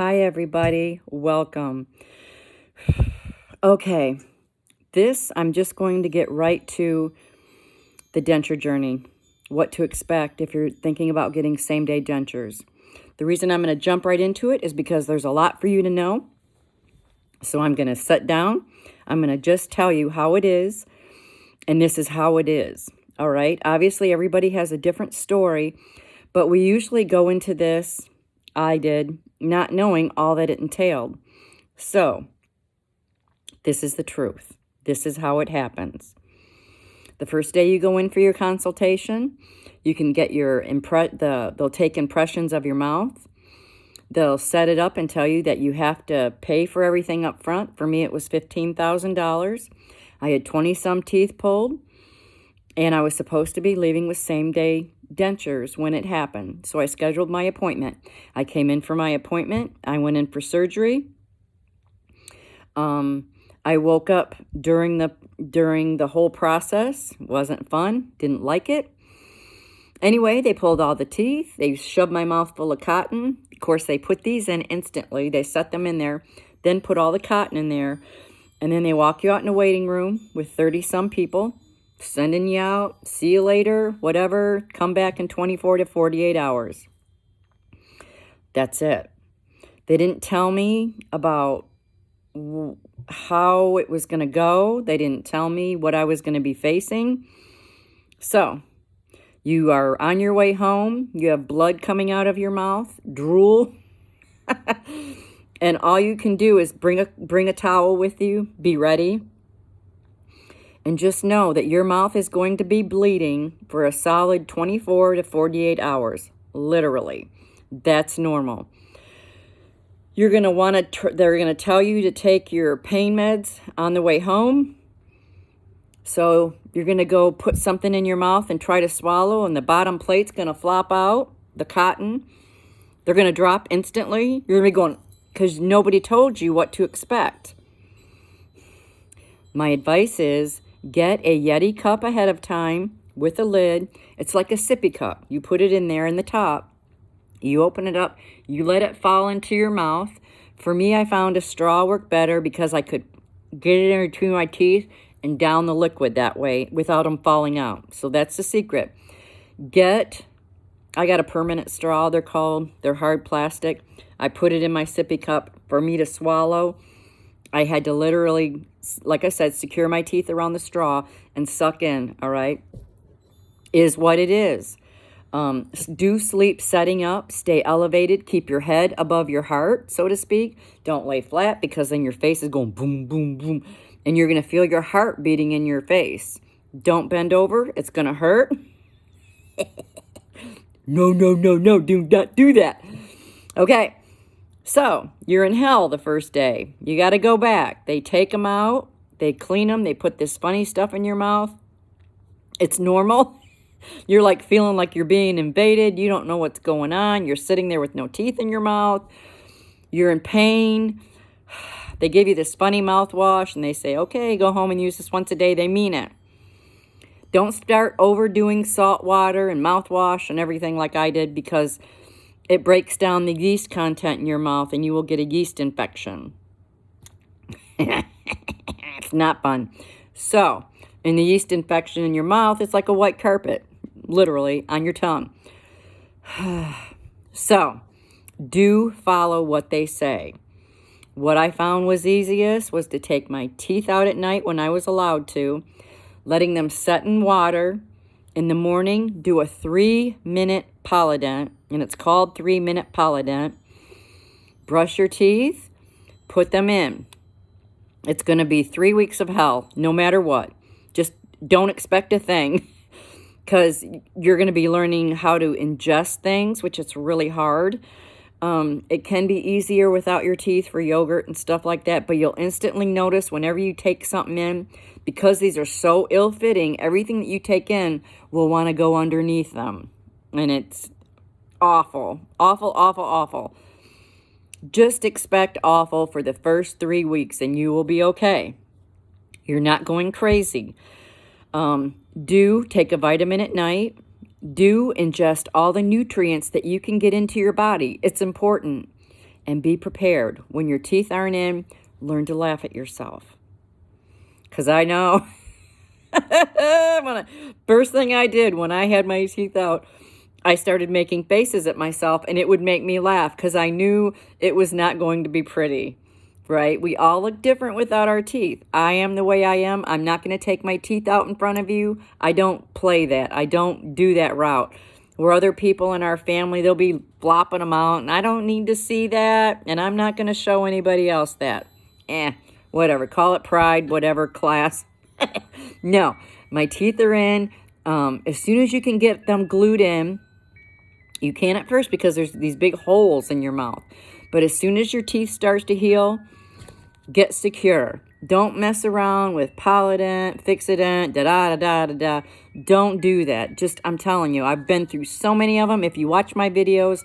Hi, everybody. Welcome. Okay, I'm just going to get right to the denture journey. What to expect if you're thinking about getting same-day dentures. The reason I'm going to jump right into it is because there's a lot for you to know. So I'm going to sit down. I'm going to just tell you how it is, and this is how it is. All right? Obviously, everybody has a different story, but we usually go into this, I did, not knowing all that it entailed. So, this is the truth. This is how it happens. The first day you go in for your consultation, you can get they'll take impressions of your mouth. They'll set it up and tell you that you have to pay for everything up front. For me, it was $15,000. I had 20-some teeth pulled, and I was supposed to be leaving with same-day dentures when it happened. So I scheduled my appointment. I came in for my appointment. I went in for surgery. I woke up during the whole process. Wasn't fun. Didn't like it. Anyway, they pulled all the teeth. They shoved my mouth full of cotton. Of course, they put these in instantly. They set them in there, then put all the cotton in there, and then they walk you out in a waiting room with 30-some people, sending you out, see you later, whatever, come back in 24 to 48 hours. That's it. They didn't tell me about how it was going to go. They didn't tell me what I was going to be facing. So, you are on your way home. You have blood coming out of your mouth, drool. And all you can do is bring a towel with you, be ready. And just know that your mouth is going to be bleeding for a solid 24 to 48 hours. Literally. That's normal. You're going to they're going to tell you to take your pain meds on the way home. So you're going to go put something in your mouth and try to swallow, and the bottom plate's going to flop out, the cotton. They're going to drop instantly. You're going to be going, because nobody told you what to expect. My advice is get a Yeti cup ahead of time with a lid. It's like a sippy cup. You put it in there in the top. You open it up. You let it fall into your mouth. For me, I found a straw worked better because I could get it in between my teeth and down the liquid that way without them falling out. So that's the secret. I got a permanent straw, they're called. They're hard plastic. I put it in my sippy cup for me to swallow. I had to literally, like I said, secure my teeth around the straw and suck in, all right? Is what it is. Do sleep setting up. Stay elevated. Keep your head above your heart, so to speak. Don't lay flat because then your face is going boom, boom, boom. And you're going to feel your heart beating in your face. Don't bend over. It's going to hurt. No. Do not do that. Okay. So, you're in hell the first day. You got to go back. They take them out. They clean them. They put this funny stuff in your mouth. It's normal. You're like feeling like you're being invaded. You don't know what's going on. You're sitting there with no teeth in your mouth. You're in pain. They give you this funny mouthwash and they say, okay, go home and use this once a day. They mean it. Don't start overdoing salt water and mouthwash and everything like I did because it breaks down the yeast content in your mouth and you will get a yeast infection. It's not fun. So, in the yeast infection in your mouth, it's like a white carpet, literally, on your tongue. So, do follow what they say. What I found was easiest was to take my teeth out at night when I was allowed to, letting them set in water. In the morning, do a 3-minute polydent, and it's called 3-minute polydent. Brush your teeth, put them in. It's going to be 3 weeks of hell, no matter what. Just don't expect a thing because you're going to be learning how to ingest things, which is really hard. It can be easier without your teeth for yogurt and stuff like that, but you'll instantly notice whenever you take something in, because these are so ill-fitting, everything that you take in will want to go underneath them. And it's awful, awful, awful, awful. Just expect awful for the first 3 weeks and you will be okay. You're not going crazy. Do take a vitamin at night. Do ingest all the nutrients that you can get into your body. It's important. And be prepared. When your teeth aren't in, learn to laugh at yourself. Because I know, first thing I did when I had my teeth out, I started making faces at myself, and it would make me laugh because I knew it was not going to be pretty, right? We all look different without our teeth. I am the way I am. I'm not going to take my teeth out in front of you. I don't play that. I don't do that route. Where other people in our family, they'll be flopping them out, and I don't need to see that, and I'm not going to show anybody else that. Whatever. Call it pride, whatever, class. No, my teeth are in. As soon as you can get them glued in, you can at first because there's these big holes in your mouth. But as soon as your teeth starts to heal, get secure. Don't mess around with Polident, Fixodent, da-da-da-da-da-da. Don't do that. Just, I'm telling you, I've been through so many of them. If you watch my videos,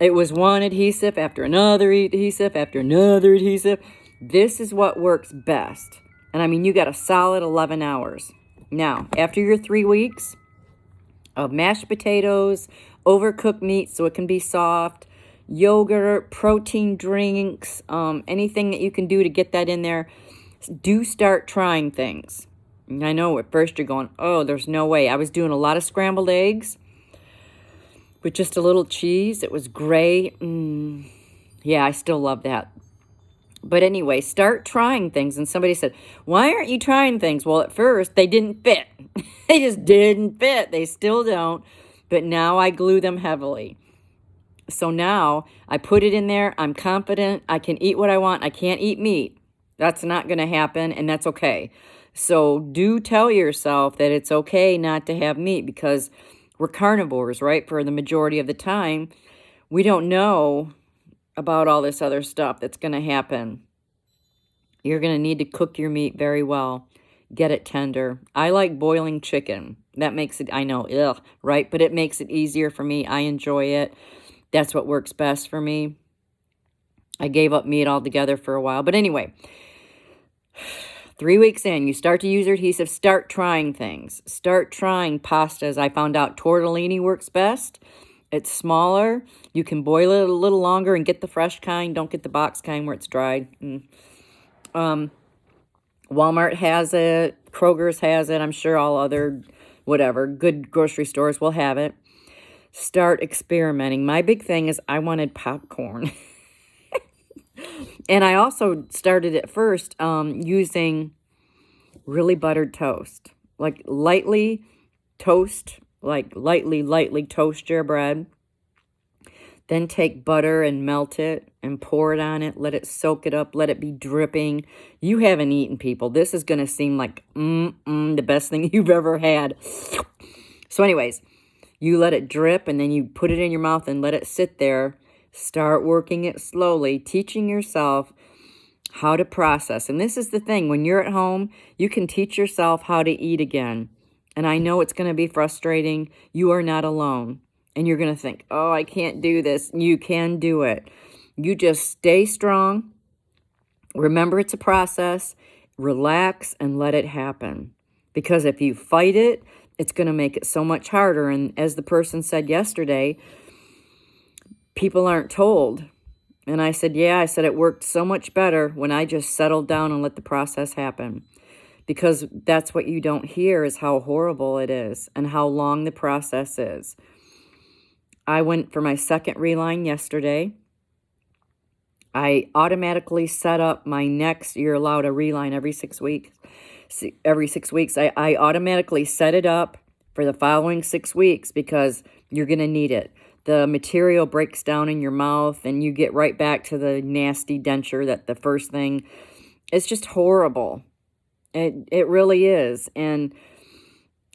it was one adhesive after another adhesive after another adhesive. This is what works best. And I mean, you got a solid 11 hours. Now, after your 3 weeks of mashed potatoes, overcooked meat so it can be soft, yogurt, protein drinks, anything that you can do to get that in there, do start trying things. And I know at first you're going, oh, there's no way. I was doing a lot of scrambled eggs with just a little cheese. It was great. Yeah, I still love that. But anyway, start trying things. And somebody said, why aren't you trying things? Well, at first, they didn't fit. They just didn't fit. They still don't. But now I glue them heavily. So now I put it in there. I'm confident. I can eat what I want. I can't eat meat. That's not going to happen, and that's okay. So do tell yourself that it's okay not to have meat because we're carnivores, right? For the majority of the time, we don't know about all this other stuff that's going to happen. You're going to need to cook your meat very well. Get it tender. I like boiling chicken. That makes it, I know, right? But it makes it easier for me. I enjoy it. That's what works best for me. I gave up meat altogether for a while. But anyway, 3 weeks in, you start to use your adhesive. Start trying things. Start trying pastas. I found out tortellini works best. It's smaller. You can boil it a little longer and get the fresh kind. Don't get the box kind where it's dried. Walmart has it. Kroger's has it. I'm sure all other, whatever, good grocery stores will have it. Start experimenting. My big thing is I wanted popcorn. And I also started at first using really buttered toast. Like lightly toast, lightly toast your bread. Then take butter and melt it and pour it on it. Let it soak it up. Let it be dripping. You haven't eaten, people. This is going to seem like the best thing you've ever had. So anyways, you let it drip and then you put it in your mouth and let it sit there. Start working it slowly, teaching yourself how to process. And this is the thing. When you're at home, you can teach yourself how to eat again. And I know it's going to be frustrating. You are not alone. And you're going to think, oh, I can't do this. You can do it. You just stay strong. Remember, it's a process. Relax and let it happen. Because if you fight it, it's going to make it so much harder. And as the person said yesterday, people aren't told. And I said, yeah, I said it worked so much better when I just settled down and let the process happen. Because that's what you don't hear is how horrible it is and how long the process is. I went for my second reline yesterday. I automatically set up my next, you're allowed a reline every 6 weeks. Every 6 weeks, I automatically set it up for the following 6 weeks because you're going to need it. The material breaks down in your mouth and you get right back to the nasty denture that the first thing. It's just horrible. It really is. And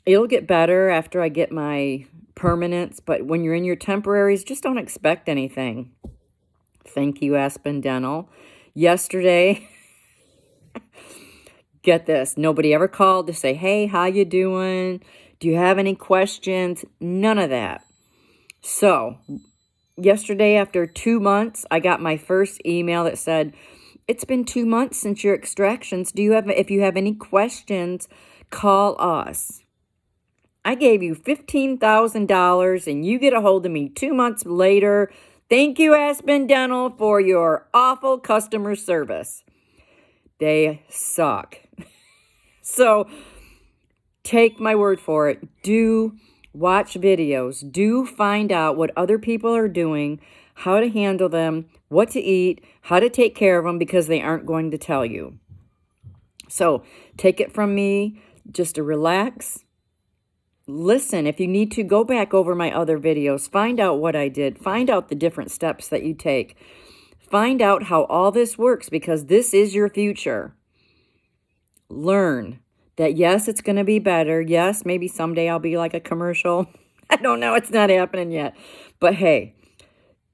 it'll get better after I get my permanents, but when you're in your temporaries, just don't expect anything. Thank you, Aspen Dental. Yesterday, get this, nobody ever called to say, hey, how you doing? Do you have any questions? None of that. So, yesterday, after 2 months, I got my first email that said, it's been 2 months since your extractions. If you have any questions, call us. I gave you $15,000 and you get a hold of me 2 months later. Thank you, Aspen Dental, for your awful customer service. They suck. So take my word for it. Do watch videos. Do find out what other people are doing, how to handle them, what to eat, how to take care of them, because they aren't going to tell you. So take it from me, just to relax. Listen, if you need to, go back over my other videos. Find out what I did. Find out the different steps that you take. Find out how all this works, because this is your future. Learn that, yes, it's going to be better. Yes, maybe someday I'll be like a commercial. I don't know. It's not happening yet. But hey,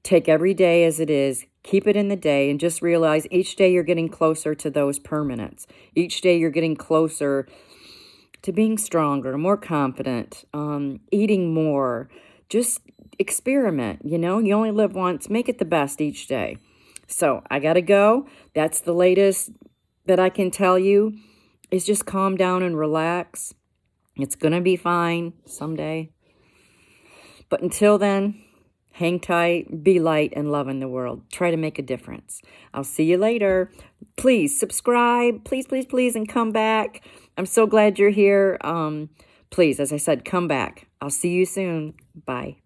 take every day as it is. Keep it in the day, and just realize each day you're getting closer to those permanents. Each day you're getting closer to being stronger, more confident, eating more. Just experiment, you know? You only live once. Make it the best each day. So I got to go. That's the latest that I can tell you, is just calm down and relax. It's going to be fine someday. But until then, hang tight, be light, and love in the world. Try to make a difference. I'll see you later. Please subscribe. Please, please, please, and come back. I'm so glad you're here. Please, as I said, come back. I'll see you soon. Bye.